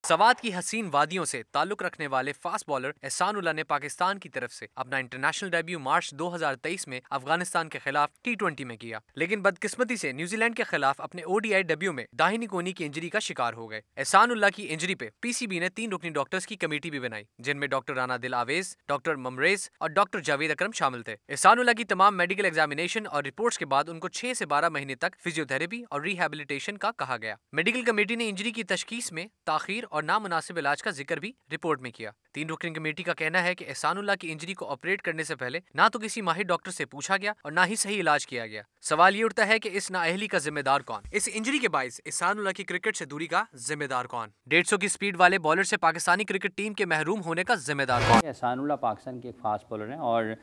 सवात की हसीन वादियों से ताल्लुक रखने वाले फास्ट बॉलर एहसान उल्लाह ने पाकिस्तान की तरफ से अपना इंटरनेशनल डेब्यू मार्च 2023 में अफगानिस्तान के खिलाफ T20 में किया, लेकिन बदकिस्मती से न्यूजीलैंड के खिलाफ अपने ODI डेब्यू में दाहिनी कोहनी की इंजरी का शिकार हो गए। एहसान उल्लाह की इंजरी पे PCB ने 3 रुकनी डॉक्टर्स की कमेटी भी बनाई, जिनमें डॉक्टर राना दिल आवेज, डॉक्टर ममरेज और डॉक्टर जावेद अकरम शामिल थे। एहसान उल्लाह की तमाम मेडिकल एग्जामिनेशन और रिपोर्ट्स के बाद उनको 6 से 12 महीने तक फिजियोथेरेपी और रिहेबिलिटेशन का कहा गया। मेडिकल कमेटी ने इंजरी की तशखीस में ताखीर और नामुनासिब इलाज का जिक्र भी रिपोर्ट में किया। 3 रुकनी कमेटी का कहना है कि एहसान उल्लाह की इंजरी को ऑपरेट करने से पहले ना तो किसी माहिर डॉक्टर से पूछा गया और ना ही सही इलाज किया गया। सवाल ये उठता है कि इस नाअहली का जिम्मेदार कौन? इस इंजरी के बायस एहसान उल्लाह की क्रिकेट से दूरी का जिम्मेदार कौन? 150 की स्पीड वाले बॉलर से पाकिस्तानी क्रिकेट टीम के महरूम होने का जिम्मेदार कौन? एहसान उल्लाह पाकिस्तान के एक फास्ट बॉलर हैं और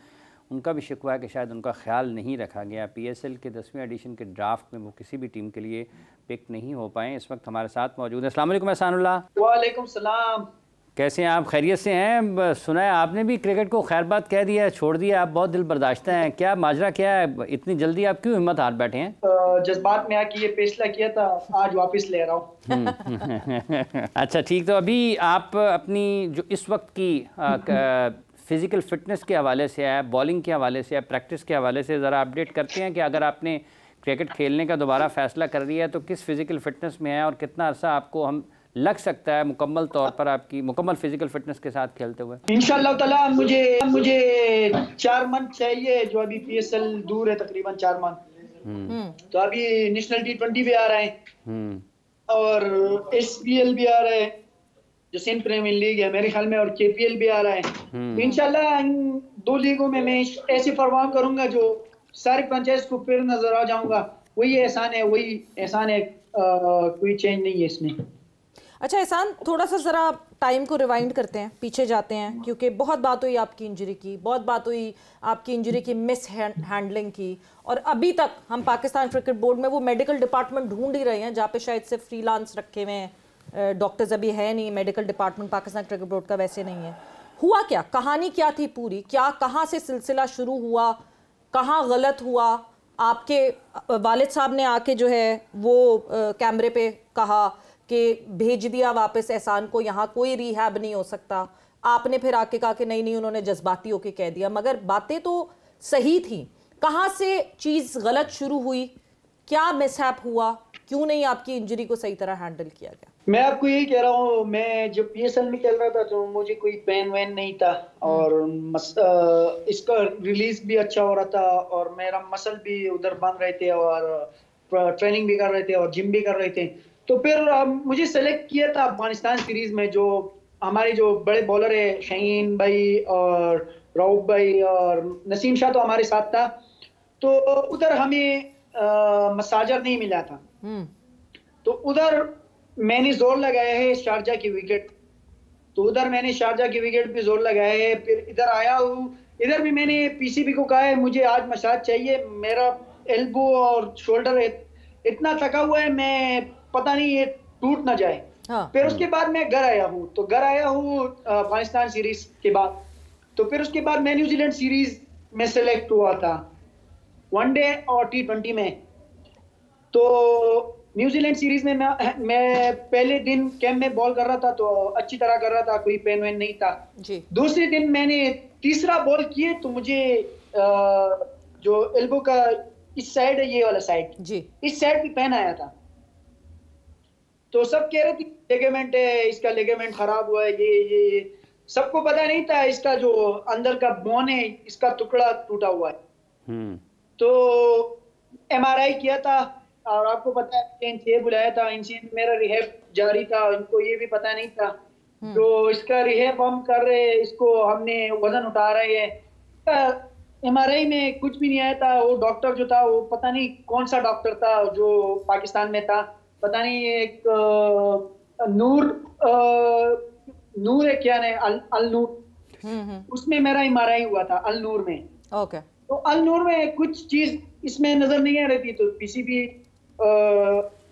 उनका भी शिकवा है कि शायद उनका ख्याल नहीं रखा गया। PSL के 10वें एडिशन के ड्राफ्ट में वो किसी भी टीम के लिए पिक नहीं हो पाए। इस वक्त हमारे साथ मौजूद है। अस्सलाम वालेकुम एहसान उल्लाह। वालेकुम सलाम। कैसे हैं आप? खैरियत से हैं? सुना है आपने भी क्रिकेट को खैर बात कह दिया, छोड़ दिया, आप बहुत दिल बर्दाश्त हैं। क्या माजरा क्या है? इतनी जल्दी आप क्यों हिम्मत हार बैठे हैं? जज्बात में आके ये फैसला किया था, आज वापस ले रहा हूँ। अच्छा ठीक, तो अभी आप अपनी जो इस वक्त की फ़िज़िकल फ़िटनेस के हवाले से है, बॉलिंग के हवाले से है, प्रैक्टिस के हवाले से ज़रा अपडेट करते हैं कि अगर आपने क्रिकेट खेलने का दोबारा फ़ैसला कर लिया है तो किस फ़िज़िकल फ़िटनेस में है और कितना अर्सा आपको हम लग सकता है मुकम्मल तौर पर आपकी मुकम्मल फ़िज़िकल फ़िटनेस के साथ खेलते हुए? इंशाअल्लाह ताला मुझे 4 मंथ चाहिए, जो अभी PSL दूर है तकरीबन 4 मंथ। तो अभी नेशनल T20 भी आ रहा है और SPL भी आ रहा है, जो सिंध प्रीमियर लीग है मेरे ख्याल में, और KPL भी आ रहा है। तो इंशाल्लाह इन 2 लीगों में मैं ऐसे परफॉर्म करूंगा जो सारी फ्रेंचाइज को फिर नजर आ जाऊंगा। वही एहसान है, कोई चेंज नहीं है इसमें। अच्छा एहसान, थोड़ा सा ज़रा टाइम को रिवाइंड करते हैं, पीछे जाते हैं, क्योंकि बहुत बात हुई आपकी इंजरी की, बहुत बात हुई आपकी इंजरी की मिस हैंडलिंग की, और अभी तक हम पाकिस्तान क्रिकेट बोर्ड में वो मेडिकल डिपार्टमेंट ढूंढ ही रहे हैं जहाँ पे शायद से फ्रीलांस रखे हुए हैं डॉक्टर्स अभी है नहीं। Medical department Pakistan cricket board का वैसे नहीं है। हुआ क्या? कहानी क्या थी पूरी? क्या कहाँ से सिलसिला शुरू हुआ? कहाँ गलत हुआ? आपके वालिद साहब ने आके जो है वो कैमरे पे कहा कि भेज दिया वापस एहसान को, यहाँ कोई रिहैब नहीं हो सकता। आपने फिर आके कहा कि नहीं उन्होंने जज्बाती होके कह दिया, मगर बातें तो सही थी। कहाँ से चीज़ गलत शुरू हुई? क्या मिसहैप हुआ? क्यों नहीं आपकी इंजरी को सही तरह हैंडल किया गया? मैं आपको यही कह रहा हूँ, मैं जब PSL में खेल रहा था तो मुझे कोई पेन वैन नहीं था और इसका रिलीज भी अच्छा हो रहा था और मेरा मसल भी उधर बन रहे थे और ट्रेनिंग भी कर रहे थे और जिम भी कर रहे थे। तो फिर मुझे सेलेक्ट किया था अफगानिस्तान सीरीज में, जो हमारे जो बड़े बॉलर है शाहीन भाई और रऊफ भाई और नसीम शाह तो हमारे साथ था। तो उधर हमें मसाजर नहीं मिला था, तो उधर मैंने जोर लगाया है शारजा की विकेट। तो उधर मैंने शारजा की विकेट पे जोर लगाया है। फिर इधर आया हूँ, इधर भी मैंने PCB को कहा है मुझे आज मसाज चाहिए, मेरा एल्बो और शोल्डर इतना थका हुआ है, मैं पता नहीं ये टूट ना जाए। फिर उसके बाद मैं घर आया हूँ, तो घर आया हूँ अफगानिस्तान सीरीज के बाद। तो फिर उसके बाद मैं न्यूजीलैंड सीरीज में सेलेक्ट हुआ था, वनडे और T20 में। तो न्यूजीलैंड सीरीज में मैं पहले दिन कैंप में बॉल कर रहा था तो अच्छी तरह कर रहा था, कोई पेन वेन नहीं था जी। दूसरे दिन मैंने तीसरा बॉल किए तो मुझे जो एल्बो का इस साइड है, ये वाला साइड जी, इस साइड भी पेन आया था। तो सब कह रहे थे लिगामेंट है, इसका लिगामेंट खराब हुआ है, ये सबको पता नहीं था इसका जो अंदर का बोन है इसका टुकड़ा टूटा हुआ है। तो MRI किया था और आपको पता है इनसे बुलाया था, इनसे मेरा रिहैब जारी था, इनको ये भी पता नहीं था। तो इसका रिहैब हम कर रहे हैं, इसको हमने वजन उठा रहे हैं। MRI में कुछ भी नहीं आया था। वो डॉक्टर जो था वो पता नहीं कौन सा डॉक्टर था जो पाकिस्तान में था, पता नहीं एक नूर है क्या नहीं, अल नूर, उसमें मेरा MRI हुआ था, अल नूर में। ओके। तो अल नूर में कुछ चीज इसमें नजर नहीं आ रही थी, तो PCB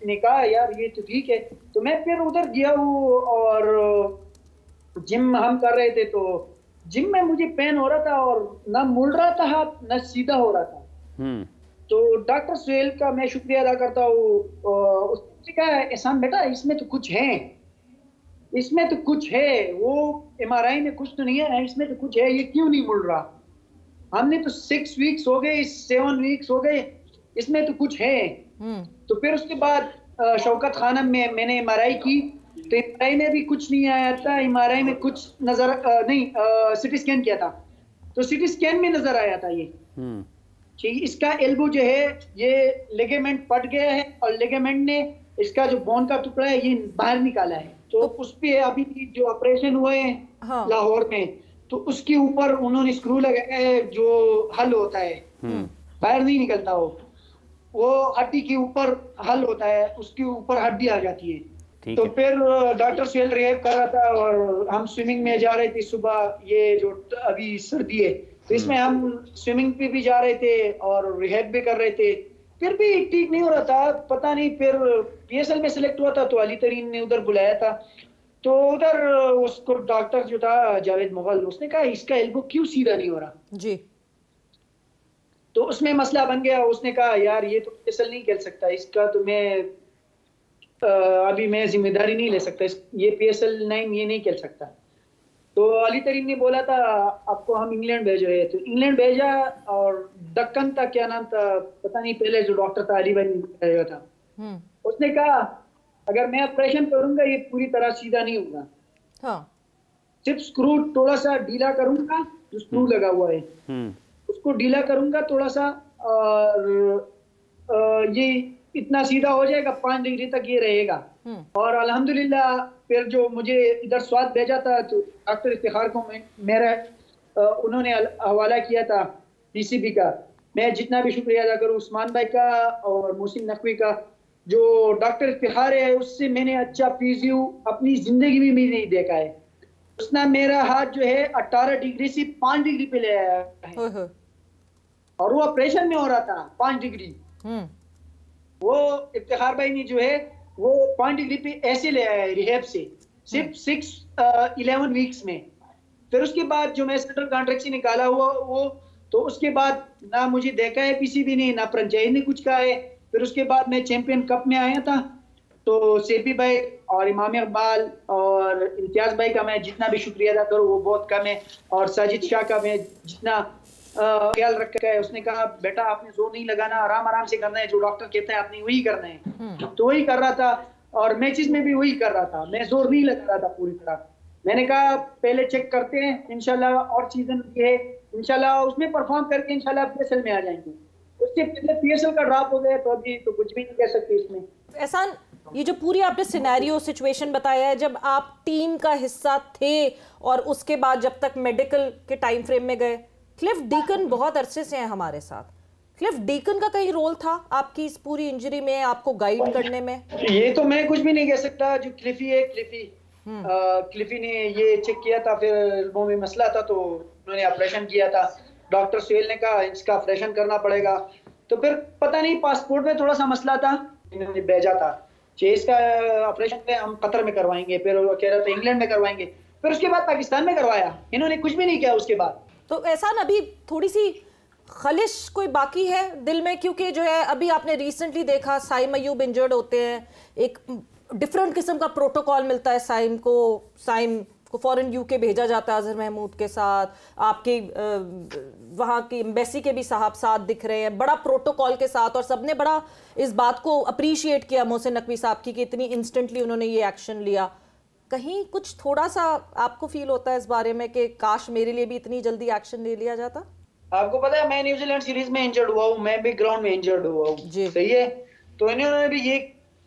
ने कहा यार ये तो ठीक है। तो मैं फिर उधर गया हूँ और जिम हम कर रहे थे, तो जिम में मुझे पेन हो रहा था और ना मुड़ रहा था हाथ, ना सीधा हो रहा था। तो डॉक्टर सुहेल का मैं शुक्रिया अदा करता हूँ। उसने कहा एहसान बेटा इसमें तो कुछ है, इसमें तो कुछ है, वो MRI में कुछ तो नहीं है, इसमें तो कुछ है, ये क्यों नहीं मुड़ रहा? हमने तो 6 वीक्स हो गए, 7 वीक्स हो गए, इसमें तो कुछ है। तो फिर उसके बाद शौकत खानम में मैंने MRI की, तो MRI में भी कुछ नहीं आया था, MRI में कुछ नजर नहीं, CT स्कैन किया था तो CT स्कैन में नजर आया था ये कि इसका एल्बो जो है ये लिगामेंट फट गया है और लिगामेंट ने इसका जो बोन का टुकड़ा है ये बाहर निकाला है। तो उस पे अभी जो ऑपरेशन हुए हैं लाहौर में, तो उसके ऊपर उन्होंने स्क्रू लगाया है जो हल होता है, बाहर नहीं निकलता, वो हड्डी के ऊपर हल होता है, उसके ऊपर हड्डी आ जाती है। तो फिर डॉक्टर सुहेल रिहैब कर रहा था और हम स्विमिंग में जा रहे थे सुबह, ये जो अभी सर्दी है तो इसमें हम स्विमिंग पे भी जा रहे थे और रिहैब भी कर रहे थे, फिर भी ठीक नहीं हो रहा था, पता नहीं। फिर PSL में सिलेक्ट हुआ था तो अली तरीन ने उधर बुलाया था, तो उधर उसको डॉक्टर जो था जावेद मुगल, उसने कहा इसका एल्बो क्यों सीधा नहीं हो रहा जी। तो उसमें मसला बन गया। उसने कहा यार ये तो PSL नहीं खेल सकता, इसका तो मैं अभी मैं जिम्मेदारी नहीं ले सकता, ये PSL 9 ये नहीं खेल सकता। तो अली तरीन ने बोला था आपको हम इंग्लैंड भेज रहे हैं, तो इंग्लैंड भेजा और दक्कन था, क्या नाम था पता नहीं, पहले जो डॉक्टर था अली भाई ने भेजा था, उसने कहा अगर मैं ऑपरेशन करूंगा ये पूरी तरह सीधा नहीं होगा, सिर्फ स्क्रू थोड़ा सा ढीला करूंगा, जो स्क्रू लगा हुआ है उसको ढीला करूंगा थोड़ा सा और ये इतना सीधा हो जाएगा, 5 डिग्री तक ये रहेगा। और अल्हम्दुलिल्लाह फिर जो मुझे इधर स्वाद भेजा था तो डॉक्टर इफ्तिखार को मेरा उन्होंने हवाला किया था PCB का, मैं जितना भी शुक्रिया अदा करूँ उस्मान भाई का और मोहसिन नकवी का, जो डॉक्टर इफ्तिखार है उससे मैंने अच्छा फिजियो अपनी जिंदगी में भी नहीं देखा है। उसने मेरा हाथ जो है 18 डिग्री से 5 डिग्री पे ले आया है और वो ऑपरेशन में हो रहा था 5 डिग्री, वो इफ्तिखार भाई ने जो है वो 5 डिग्री पे ऐसे ले आया है रिहैब से, सिर्फ 11 वीक्स में। फिर उसके बाद जो मैं सेंट्रल कॉन्ट्रैक्ट से निकाला हुआ वो, तो उसके बाद ना मुझे देखा है PCB ने, ना पंचायत ने कुछ कहा है। फिर उसके बाद मैं चैंपियन कप में आया था, तो सेपी भाई और इमाम इकबाल और इम्तियाज भाई का मैं जितना भी शुक्रिया अदा करूँ वो बहुत कम है, और साजिद शाह का मैं जितना ख्याल रखा है, उसने कहा बेटा आपने जोर नहीं लगाना, आराम आराम से करना है, जो डॉक्टर कहता है आपने वही करना है, तो वही कर रहा था। और मैचेस में भी वही कर रहा था, मैं जोर नहीं लगा रहा था पूरी तरह। मैंने कहा पहले चेक करते हैं इंशाल्लाह, और सीजन ये है इंशाल्लाह उसमें परफॉर्म करके इंशाल्लाह PSL में आ जाएंगे। उससे पहले PSL का ड्रॉप हो गया तो अभी तो कुछ भी नहीं कह सकते इसमें। एहसान, ये जो पूरी आपने सिनेरियो सिचुएशन बताया है, जब आप टीम का हिस्सा थे और उसके बाद जब तक मेडिकल के टाइम फ्रेम में गए, क्लिफ डीकन बहुत अरसे से हैं हमारे साथ, क्लिफ डीकन का कहीं रोल था आपकी इस पूरी इंजरी में, आपको गाइड करने में? ये तो मैं कुछ भी नहीं कह सकता, जो क्लिफी है क्लिफी ने ये चेक किया था, फिर एल्बो में मसला था तो उन्होंने ऑपरेशन किया था। डॉक्टर सुहेल ने कहा इसका ऑपरेशन करना पड़ेगा, तो फिर पता नहीं पासपोर्ट में थोड़ा सा मसला था, इन्होंने भेजा था चेस का ऑपरेशन में हम कतर में करवाएंगे, फिर वो कह रहा था इंग्लैंड में करवाएंगे, फिर उसके बाद पाकिस्तान में करवाया, इन्होंने कुछ भी नहीं किया उसके बाद। तो ऐसा ना अभी थोड़ी सी खलिश कोई बाकी है दिल में, क्योंकि जो है अभी आपने रिसेंटली देखा साइम अयूब इंजर्ड होते हैं, एक डिफरेंट किस्म का प्रोटोकॉल मिलता है साइम को फॉरेन UK भेजा जाता है अजहर महमूद के साथ, आपके वहाँ की एम्बेसी के भी साहब साथ दिख रहे हैं बड़ा प्रोटोकॉल के साथ, और सबने बड़ा इस बात को अप्रिशिएट किया मोहसिन नकवी साहब की कि इतनी इंस्टेंटली उन्होंने ये एक्शन लिया। कहीं कुछ थोड़ा सा आपको फील होता है इस बारे में कि काश मेरे लिए भी इतनी जल्दी एक्शन ले लिया जाता? आपको पता है मैं न्यूजीलैंड सीरीज में इंजर्ड हुआ हूँ, मैं भी ग्राउंड में इंजर्ड हुआ हूँ, सही है, तो इन्होंने भी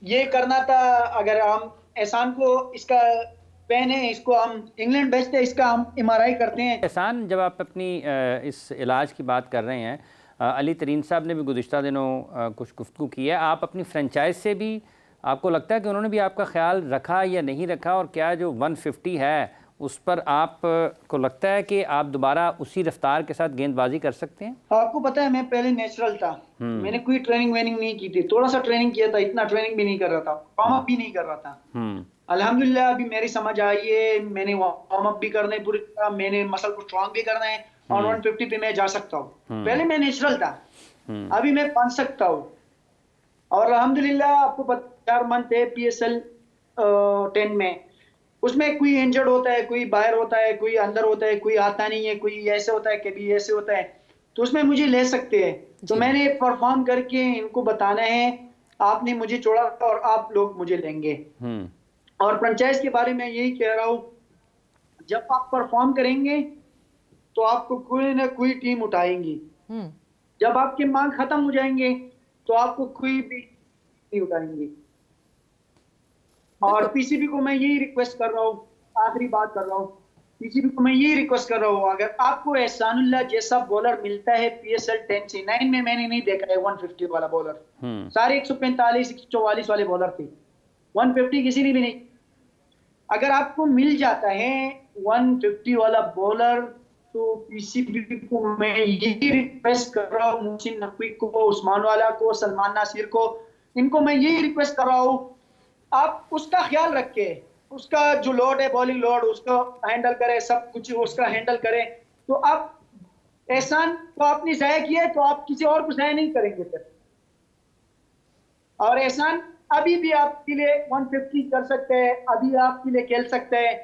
ये करना था। अगर हम एहसान को इसका पेन है, इसको हम इंग्लैंड भेजते हैं, इसका हम MRI करते हैं। एहसान, जब आप अपनी इस इलाज की बात कर रहे हैं, अली तरीन साहब ने भी गुज़िश्ता दिनों कुछ गुफ्तगू की है, आप अपनी फ्रेंचाइज से भी आपको लगता है कि उन्होंने भी आपका ख्याल रखा या नहीं रखा, और क्या जो 150 है उस पर आप को लगता है कि आप दोबारा उसी रफ्तार के साथ गेंदबाजी कर सकते हैं? आपको पता है मैं पहले नेचुरल था, मैंने कोई ट्रेनिंग वेनिंग नहीं की थी, थोड़ा सा ट्रेनिंग किया था, इतना ट्रेनिंग भी नहीं कर रहा था, वार्म अप भी नहीं कर रहा था। अल्हम्दुलिल्लाह अभी मेरी समझ आई है, मैंने वार्म अप भी करना है पूरी तरह, मैंने मसल को स्ट्रॉन्ग भी करना है, और 150 पे मैं जा सकता हूँ। पहले मैं नेचुरल था, अभी मैं बन सकता हूँ, और अल्हम्दुलिल्लाह आपको 4 मंथ है PSL 10 में, उसमें कोई इंजर्ड होता है, कोई बाहर होता है, कोई अंदर होता है, कोई आता नहीं है, कोई ऐसे होता है, कभी ऐसे होता है, तो उसमें मुझे ले सकते हैं। तो मैंने परफॉर्म करके इनको बताना है आपने मुझे छोड़ा और आप लोग मुझे लेंगे। और फ्रेंचाइज के बारे में यही कह रहा हूँ, जब आप परफॉर्म करेंगे तो आपको कोई ना कोई टीम उठाएंगी। जब आपके मांग खत्म हो जाएंगे तो आपको कोई भी नहीं उठाएंगे। और पीसीबी को मैं यही रिक्वेस्ट कर रहा हूँ, आखिरी बात कर रहा हूँ, पीसीबी को मैं यही रिक्वेस्ट कर रहा हूँ, अगर आपको एहसानुल्लाह जैसा बॉलर मिलता है PSL 10 से 9 में, मैंने नहीं देखा है 150 वाला बॉलर, सारे 145 144 वाले बॉलर थे, 150 किसी ने भी नहीं। अगर आपको मिल जाता है 150 वाला बॉलर तो पीसीबी को मैं यही रिक्वेस्ट कर रहा हूँ, मोहसिन नकवी को, उस्मान वाला को, सलमान नासिर को, इनको मैं यही रिक्वेस्ट कर रहा हूँ, आप उसका ख्याल रखे, उसका जो लोड है बॉलिंग लोड उसको हैंडल करे, सब कुछ उसका हैंडल करे। तो आप एहसान तो आपने जाया किया है तो आप किसी और को जाया नहीं करेंगे फिर। और एहसान अभी भी आपके लिए 150 कर सकते हैं, अभी आपके लिए खेल सकते हैं,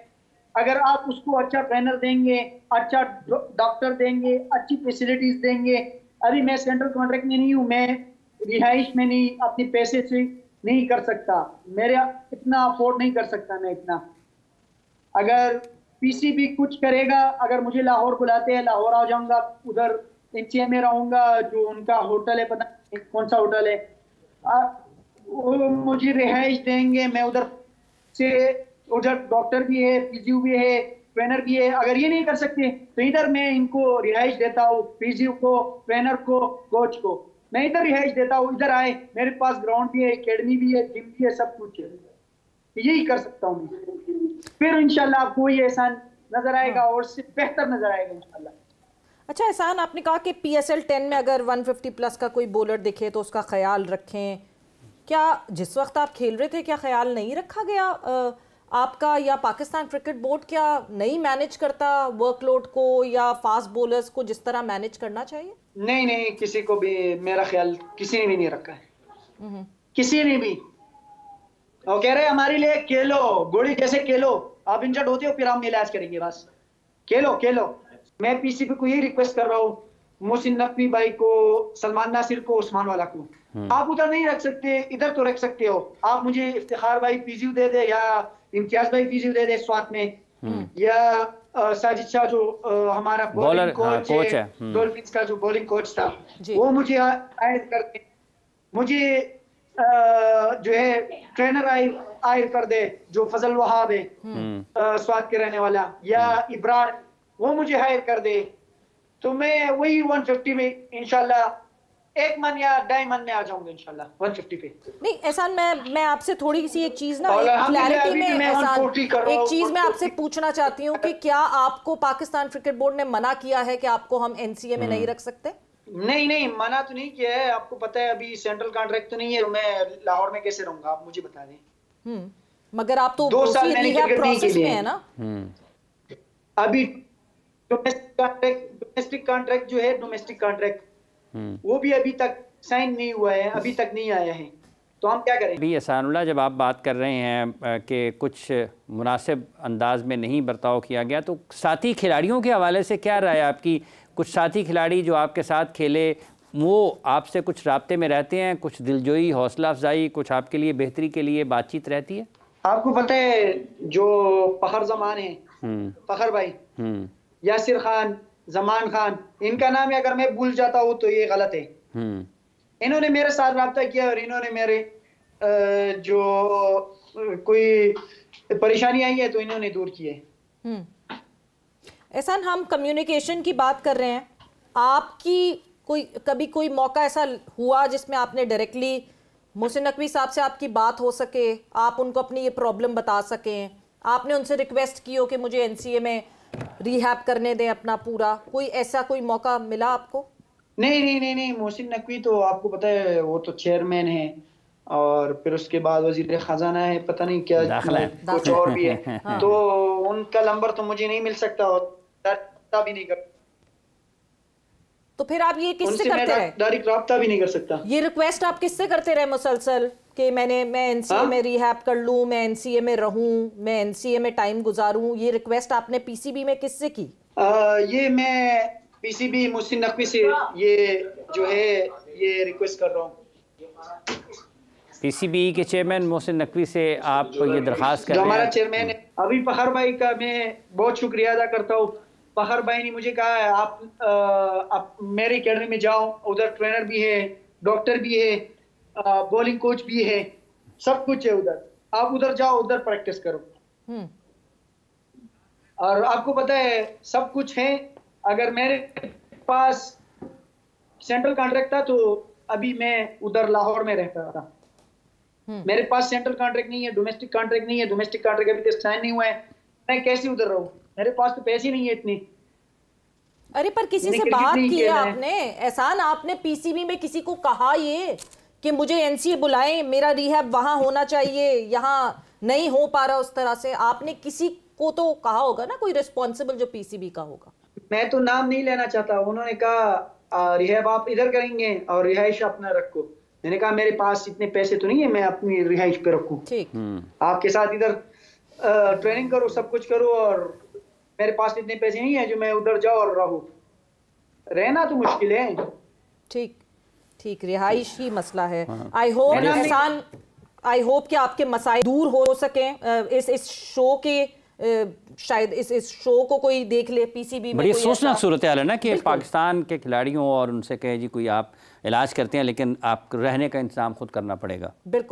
अगर आप उसको अच्छा ट्रेनर देंगे, अच्छा डॉक्टर देंगे, अच्छी फैसिलिटीज देंगे। अभी मैं सेंट्रल कॉन्ट्रैक्ट में नहीं हूँ, मैं रिहाइश में नहीं, अपने पैसे से नहीं कर सकता, मेरे इतना अफोर्ड नहीं कर सकता मैं इतना। अगर पीसीबी कुछ करेगा, अगर मुझे लाहौर बुलाते हैं लाहौर आ जाऊंगा, उधर NCA में रहूंगा, जो उनका होटल है पता नहीं कौन सा होटल है, वो मुझे रिहाइश देंगे, मैं उधर से, उधर डॉक्टर भी है, फिजियो भी है, ट्रेनर भी है। अगर ये नहीं कर सकते तो इधर मैं इनको रिहाइश देता हूँ, फिजियो को, ट्रेनर को, कोच को मैं इधर रिहाइश देता हूँ, इधर आए, मेरे पास ग्राउंड भी है, एकेडमी भी है, जिम भी है, सब कुछ है, यही कर सकता हूँ मैं। फिर इंशाल्लाह आपको ये एहसान नजर आएगा और उससे बेहतर नजर आएगा इंशाल्लाह। अच्छा एहसान, आपने कहा कि PSL 10 में अगर 150 प्लस का कोई बॉलर दिखे तो उसका ख्याल रखें, क्या जिस वक्त आप खेल रहे थे क्या ख्याल नहीं रखा गया आपका, या पाकिस्तान क्रिकेट बोर्ड क्या नहीं मैनेज करता वर्कलोड को या फास्ट बॉलर्स को जिस तरह मैनेज करना चाहिए? नहीं नहीं, किसी को भी मेरा ख्याल किसी ने भी नहीं रखा है, किसी ने भी। वो कह रहे हमारे लिए खेलो, गोली जैसे खेलो, आप इंजर्ड होते हो फिर हम इलाज करेंगे, बस खेलो खेलो। मैं पीसीबी को यही रिक्वेस्ट कर रहा हूँ, मोहसिन नकवी भाई को, सलमान नासिर को, उस्मान वाला को, आप उधर नहीं रख सकते, इधर तो रख सकते हो। आप मुझे इफ्तिखार भाई फिजियो दे दे, या इम्तियाज भाई फिजियो दे दे स्वात में, या साजिद शाह जो हमारा बॉलिंग कोच है, डॉल्फिन्स का जो बॉलिंग कोच था, वो मुझे आयद कर दे, मुझे जो है ट्रेनर आयद कर दे, जो फजल वहाब है स्वात के रहने वाला, या इब्रार, वो मुझे हायर कर दे, तो मैं वही 150 में इंशाल्लाह 1 मन या 2.5 मन में आ जाऊंगा इंशाल्लाह 150 पे। नहीं एहसान, मैं आपसे थोड़ी सी एक चीज ना क्लैरिटी में एहसान, एक चीज मैं आपसे पूछना चाहती हूँ कि क्या आपको पाकिस्तान क्रिकेट बोर्ड ने मना किया है कि आपको हम NCA में नहीं रख सकते? नहीं नहीं, मना तो नहीं किया है, आपको पता है अभी सेंट्रल कॉन्ट्रैक्ट तो नहीं है, मैं लाहौर में कैसे रहूंगा, आप मुझे बता दें। मगर आप तो 2 साल मैंने क्रिकेट नहीं प्रोसेस में है ना अभी। डोमेस्टिक कॉन्ट्रैक्ट जो है, डोमेस्टिक कॉन्ट्रैक्ट वो भी अभी तक साइन नहीं हुआ है, अभी तक नहीं आया है, तो हम क्या करें? अभी एहसानुल्लाह, जब आप बात कर रहे हैं कि कुछ मुनासिब अंदाज में नहीं बर्ताव किया गया, तो साथी खिलाड़ियों के हवाले से क्या राय आपकी? कुछ साथी खिलाड़ी जो आपके साथ खेले वो आपसे कुछ राब्ते में रहते हैं, कुछ दिलजोई, हौसला अफजाई, कुछ आपके लिए बेहतरी के लिए बातचीत रहती है? आपको पता है जो फखर जमान है, फखर भाई, यासिर खान, जमान खान, इनका नाम है, अगर मैं भूल जाता हूँ तो ये गलत है। इन्होंने मेरे साथ राब्ता किया और इन्होंने मेरे जो कोई परेशानी आई है तो इन्होंने दूर किए। एहसान, हम कम्युनिकेशन की बात कर रहे हैं, आपकी कभी कोई मौका ऐसा हुआ जिसमें आपने डायरेक्टली मोहसिन नकवी साहब से आपकी बात हो सके, आप उनको अपनी ये प्रॉब्लम बता सकें, आपने उनसे रिक्वेस्ट की हो कि मुझे NCA में रिहैब करने दें अपना पूरा, कोई ऐसा कोई मौका मिला आपको? नहीं, मोहसिन नकवी तो आपको पता है वो तो चेयरमैन है, और फिर उसके बाद वजीर खजाना है, पता नहीं क्या कुछ और भी है तो उनका नंबर तो मुझे नहीं मिल सकता और भी नहीं कर। तो फिर आप ये किससे उनसे मैं करते रहे? डायरेक्ट राब्ता भी नहीं कर सकता। ये रिक्वेस्ट आप किससे करते रहे मुसलसल कि मैं एनसीए में रिहैब कर लूं, मैं एनसीए में रहूं, मैं एनसीए में टाइम गुजारूं? ये रिक्वेस्ट आपने पीसीबी में किससे की? ये मैं पीसीबी मोहसिन नकवी से ये जो है ये रिक्वेस्ट कर रहा हूँ। पीसीबी के चेयरमैन मोहसिन नकवी से आप ये दरख्वास्त कर जो रहे हमारा हैं? चेयरमैन है अभी फखर भाई का मैं बहुत शुक्रिया अदा करता हूँ। फखर भाई ने मुझे कहा है आप मेरी अकेडमी में जाओ, उधर ट्रेनर भी है, डॉक्टर भी है, बॉलिंग कोच भी है, सब कुछ है उधर, आप उधर जाओ, उधर प्रैक्टिस करो। और आपको पता है सब कुछ है। अगर मेरे पास सेंट्रल कॉन्ट्रैक्ट था तो अभी मैं उधर लाहौर में रहता था। मेरे पास सेंट्रल कॉन्ट्रैक्ट नहीं है, डोमेस्टिक कॉन्ट्रैक्ट नहीं है, डोमेस्टिक कॉन्ट्रैक्ट अभी तक साइन नहीं हुआ है, मैं कैसे उधर रहूं? मेरे पास तो पैसे नहीं है इतनी। अरे पर किसी से बात की है आपने? एहसान, आपने पीसीबी में किसी को कहा ये कि मुझे एनसीए बुलाएं, मेरा रिहैब वहां होना चाहिए, यहाँ नहीं हो पा रहा उस तरह से? आपने किसी को तो कहा होगा ना, कोई रिस्पॉन्सिबल जो पीसीबी का होगा। मैं तो नाम नहीं लेना चाहता। उन्होंने कहा रिहैब आप इधर करेंगे और रिहाइश अपना रखो। मैंने कहा मेरे पास इतने पैसे तो नहीं है मैं अपनी रिहाइश पे रखूं। ठीक, आपके साथ इधर ट्रेनिंग करो, सब कुछ करो, और मेरे पास इतने पैसे नहीं है जो मैं उधर जाऊं और रहूं। रहना तो मुश्किल है। ठीक ठीक, रिहाइश ही मसला है। आई होप एहसान, आई होप कि आपके मसाइल दूर हो सकें। इस शो के शायद इस शो को कोई देख ले पीसीबी में। बड़ी सोचना सूरत हाल है ना कि पाकिस्तान के खिलाड़ियों और उनसे कहे जी कोई आप इलाज करते हैं लेकिन आप रहने का इंतजाम खुद करना पड़ेगा। बिल्कुल।